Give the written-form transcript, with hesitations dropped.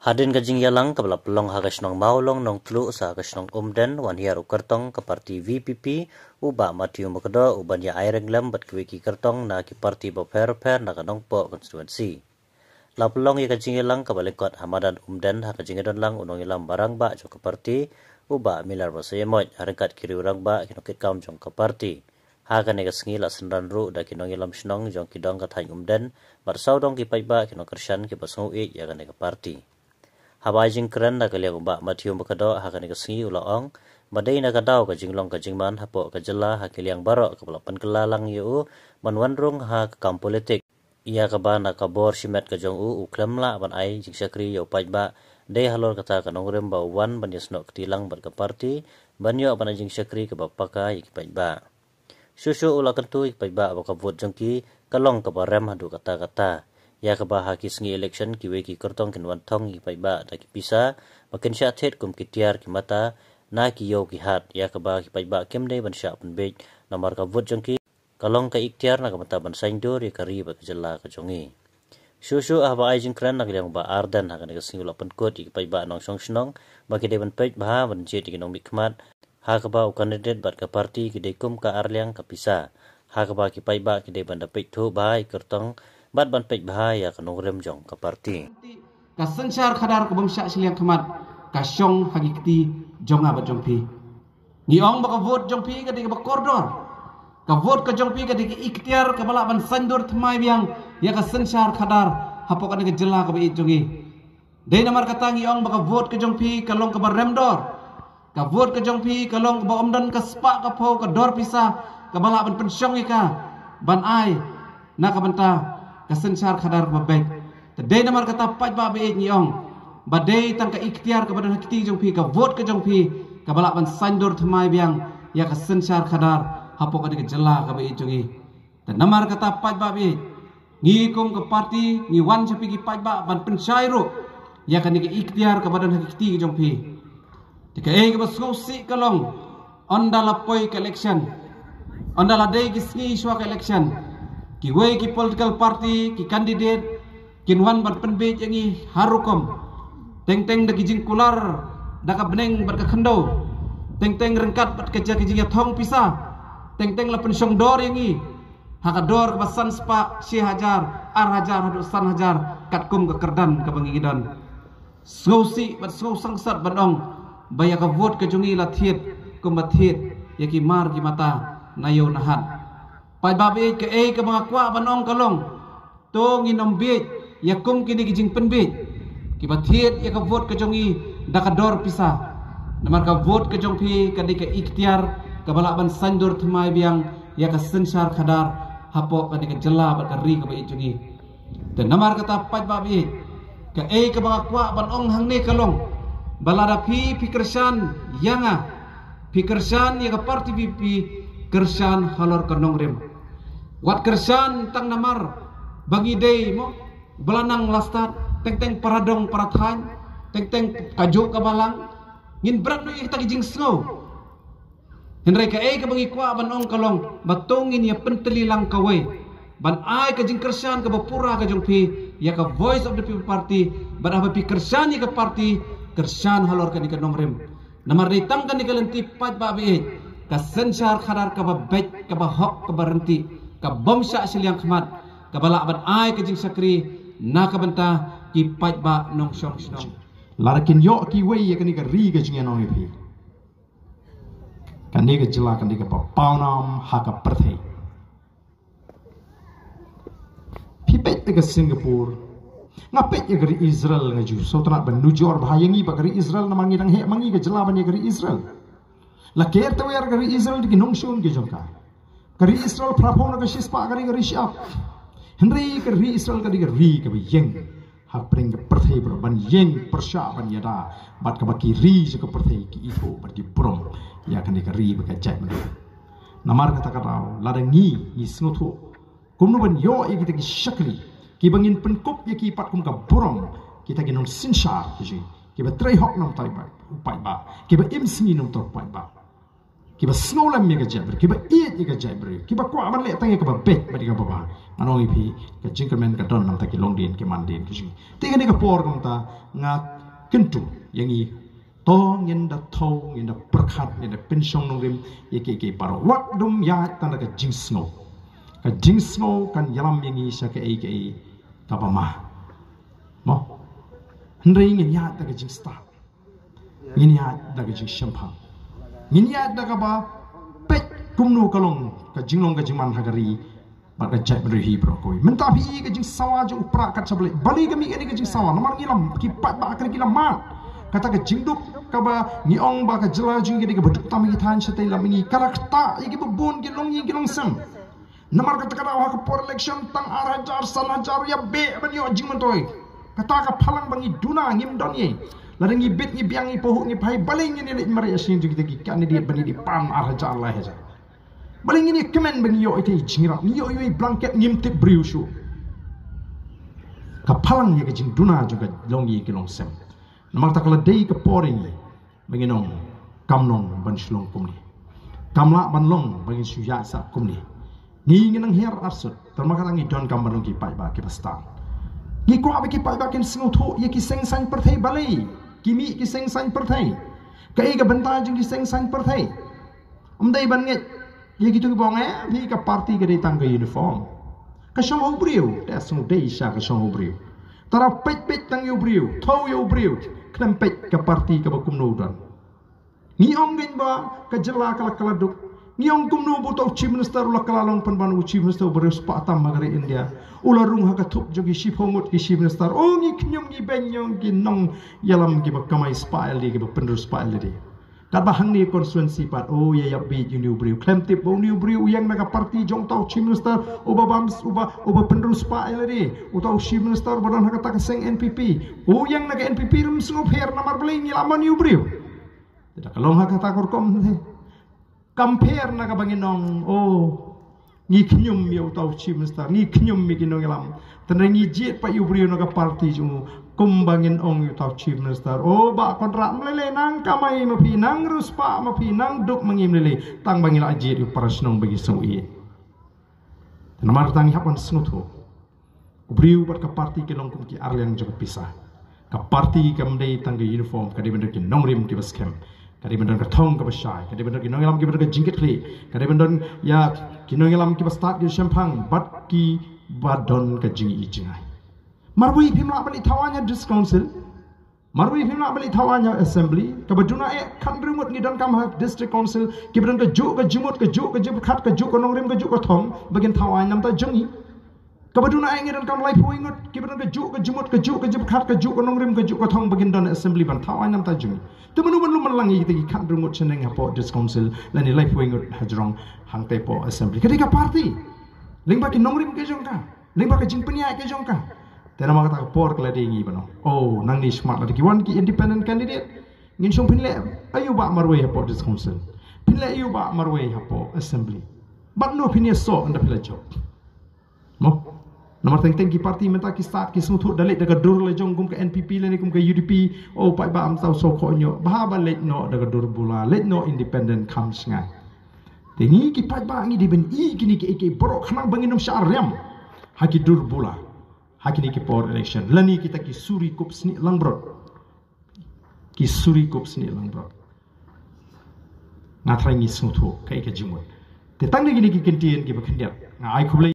Hadin kajing yalang kabla pelong hagas nong maulong nong tlu sa hagas nong umden wan hiar ukertong ke parti VPP uba matiu makdo uban ya aireng lem bat kwiki kertong na ki parti boper na kanong po konstituensi. La pelong ya kajing yalang kabla kot hamadan umden ha kajing don lang unong yalam barang ba jo ke parti uba milar basa yemoj harekat kiri urang ba kinokit kam jong ke parti. Hagan ega sengi la sendan ru da kinong yalam snong jong kidong katany umden barsau dong ki paiba kinong kersyan ki basau e ya gan ega parti. Habai jing keren na kaliang ba matiu makado hakan ega sengi ulaong madai na kadau ka jinglong ka jingman hapo ka jela ha kaliang baro ka balapan kelalang yu manwanrung ha ka kam politik ia ka ba na kabor simet ka jong u klemla ban ai jing sakri yo paiba de halor kata ka nongrem ba wan ban yasno ktilang bar ka parti banyo ban jing sakri ka bapaka ik paiba susu ula kentu ik paiba ba ka vote jongki kalong ka barem hadu kata ya ka bah ki sengi election ki we ki kertong kin wan thong ki paiba da ki pisa makin sha thet kum ki tiar ki mata na ki yo ki hat ya ka bah ki paiba kem dei ban sha pun be namar ka vote jong ki kalong ka iktiar na ka mata ban sain dur ya kari ba jela ka jongi susu aba ai jing kran na kyang ba ardan ha ka sengi la pen kot ki paiba nong song snong ba ki dei ban pej ba ban je ti nong mikmat ha ka ba candidate bat ka parti ki dei kum ka arliang ka pisa ha ka ba ki paiba ki dei ban da pej thu bai kertong bat ban pej bahaya kanong rem jong ka parti ka sanchar khadar ka bangsa siliang khamat ka syong hagikti jonga ba jongpi ni ong ba ka vote jongpi ka dik ba koridor ka vote ka jongpi ka dik ikhtiar ka bala ban sandur thmai biang ya ka sanchar khadar hapo ka dik jela ka ba i jongi dei namar kata ni ong ba ka vote ka jongpi ka long ka ba remdor ka vote ka jongpi ka long ba omdan ka spa ka pho ka dor pisa ka bala ban pensyong ka ban ai na ka banta kasenchar khadar babek tadai namar kata paj ba be nyong badai tang ka ikhtiar ka badan hakti jongpi ka vote ka jongpi ka balak ban sandur thmai biang ya kasenchar khadar hapo ka dik jela ka be jongi ta namar kata paj ba be ngi kum ka parti ni wan chapi ki paj ba ban penchairu ya kan dik ikhtiar ka badan hakti jongpi tika e ka basosi kalong ondala poi ka election ondala dei ki sngi shwa ka election ki way ki political party ki candidate kinwan ban penbe yangi harukom teng da kijing kular da ka beneng bat ka khando teng rengkat bat ka kijing thong pisa teng la pensyong dor yangi haka dor ka basan spa 6000 ar hadu san hajar katkum ka kerdan ka bangidon sgausi bat sgau sangsat banong baya ka vote ka jungi la thiet kumathiet yaki mar ki mata nayo nahat pai babe ke ke mga kwa banong kalong to nginom bit yakum kini kijing penbit ki bathiet ya ka vote ka jongi dakador pisa namar ka vote ka jongpi ka dik ikhtiar ka bala ban sandur thmai biang ya ka sensar khadar hapo ka dik jela ba ka ri ka ba jongi te namar kata pai babe ke ke mga kwa banong hangne kalong balada pi pikersan yanga pikersan ya ka parti pipi kersan halor kanong rem wat kersan tang namar bagi day mo belanang lastat teng paradong parathan teng kajuk kabalang ngin berat no kita kijing snow henry ka ka bangi kwa banong kalong batongin ya penteli lang kaway ban ai ka jing kersan ka bapura ka jongpi ya ka voice of the people party ban apa pi kersan ya ka party kersan halor ka ni kanong rem namar day tang kan ni kalenti pat babi ka sensar khadar ka babet ka bahok ka barenti ka bomsa siliang khmat ka bala ban ai ka jing sakri na ka banta ki paj ba nong song snong larakin yo ki wei ya kani ka ri ga jing nong pi kan ni ga jela kan ni ka paunam ha ka perthei pi pet ga singapore ngapet ya gari israel nga ju so tana ban nujor bahayangi ba gari israel na mangi dang he mangi ga jela ban ya gari israel la ker ta wer gari israel di nong shon ge jongka kari Israel prapon ka shispa kari siap Henry kari Israel kari ka yeng hak pring ka perthei bro ban yeng persya ban yada bat ka baki ri ka perthei ki ito bat ki prom ya kan kari ba ka jai namar kata kata ladangi ni snutu kumno ban yo kita ki shakli ki bangin penkup ya ki pat kum ka prom kita ki non sinsha ki ba trei hok nom tai ba upai ba ki ba imsni nom to pai ba kiba snolam mega jabber kiba eat mega jabber kiba kwa man le tangi kiba bet badi ka baba anong ipi ka jinkerman ka don nam ta ki longdin ki mandin ki tinga ni ka por kam ta nga kentu yang i tong yang da thong yang da perkhat yang da pensiong nongrim ye paro wak dum ya tan ka jingsno kan yalam yang i sya ke ka pama mo hendring yang ya da ka jingsta ngin ya da ka jing shampang ngin ya da ka ba pet kumnu kalong ka jinglong ka jingman hagari ba ka jai beri bro koi menta bi ka jing sawa jo upra kat sabli bali ka mi ka jing sawa namar ngilam ki pat ba ka kilam ma kata ke jingduk ka ba ni ong ba ka jela jing ke beduk tam ki than setai lam ni karakta ki bubun ki long sem namar kata kata wa ka por election tang arajar sanajar ya be ban yo jing mentoi kata ka phalang bangi duna ngim don ye ladang ni bit ni biang ni pohu ni pai baling ni le mari asin jing ki kan ni bani di pam arajar Allah ya baling ni kemen bangi yo ite jingra ni yo blanket ngim tip briu shu ka phalang ye ke jing duna juga long ye ki long sem namar takala dei ke poring menginong kamnong ban shlong kumni kamla ban long bagi suya sa kumni ni nginang her arsut termakala ngi don kam banong ki pai ba ki pastan ni ko abi ki pai ba kin singu tho ye ki seng san perthai balai kimi ki seng san perthai kai ga banta jing ki seng san perthai umdai ban nge ye ki tu bong ni ka party ga dei tang ga uniform ka shong obriu ta smu dei sha ka shong obriu tara pet tang yo briu thau yo briu klempet ke parti ke bakumno dan ni ong gen ba ke jela kala duk ni ong kumno buto chief minister ula kalalong panbanu chief minister beres patam magari India ula rung ha ka thup jogi chief hongut ki chief minister o ni knyum ni benyong ki nong yalam ki bakamai spile ki bapendru spile di kat bahang ni konstituensi pat o ya bi new briu klemptip bo new briu yang naga parti jong tau chief minister uba bams uba pendru spile di utau chief minister badan ha kata seng NPP o yang naga NPP rum sngop her namar bling ni lama new briu tidak kalong ha kata korkom ni compare naga banginong o ni knyum ya utau chief minister ni knyum mi kinong lam tenengi jet pa yu briu naga parti jong kumbangin ong yu tau chief minister o ba kontrak melele nang kamai mapi nang ruspa mapi nang duk mangim lele tang bangil ajir yu parasnong bagi sui namar tangi hapan snutu briu bat ka parti ke long kum ki arleng jog pisah ka parti ka mdei tang uniform ka de ki nongrim ki baskem ka de ka thong ka basai ka de ki nongelam ki ka jingket kli ka de ya ki nongelam ki bastat ki shampang bat ki badon ka jingi jingai marwi phimla bali thawanya district council marwi phimla bali thawanya assembly kabaduna khandrumut ni don kam ha district council kibran ka ju ka jumut ka ju ka jib khat ka ju ka nongrim ka ju ka thong bagin thawanya nam ta jungi kabaduna ngi don kam lai puingut kibran ka ju ka jumut ka ju ka jib khat ka ju ka nongrim ka ju ka thong bagin don assembly ban thawanya nam ta jungi temanu ban lu manlangi ti khandrumut cheneng ha po district council lani lai puingut hajrong hangte po assembly ketika party lingba ki nongrim ke jongka lingba ka jingpenia ke jongka tena maka tak por keladi ngi bano oh nang ni smart lagi wan ki independent candidate ngin song pinle ayu ba marwe hapo this council pinle ayu ba marwe hapo assembly but no pinia so anda pila job mo nomor teng ki parti menta ki start ki smutu dalit daga dur le jong kum ke NPP le ni kum ke UDP oh pai ba am tau so ko nyo ba ba let no daga dur bula let no independent comes ngai tengi ki pai ba ngi di ben i kini ke bro khanang banginum syarem haki dur bula hakini ki por election lani kita ki suri kup sni langbrot ki suri kup sni langbrot ngathrai ngi smutu kai ka jimut te tang ni ki kentien ki bakhendia ai khublai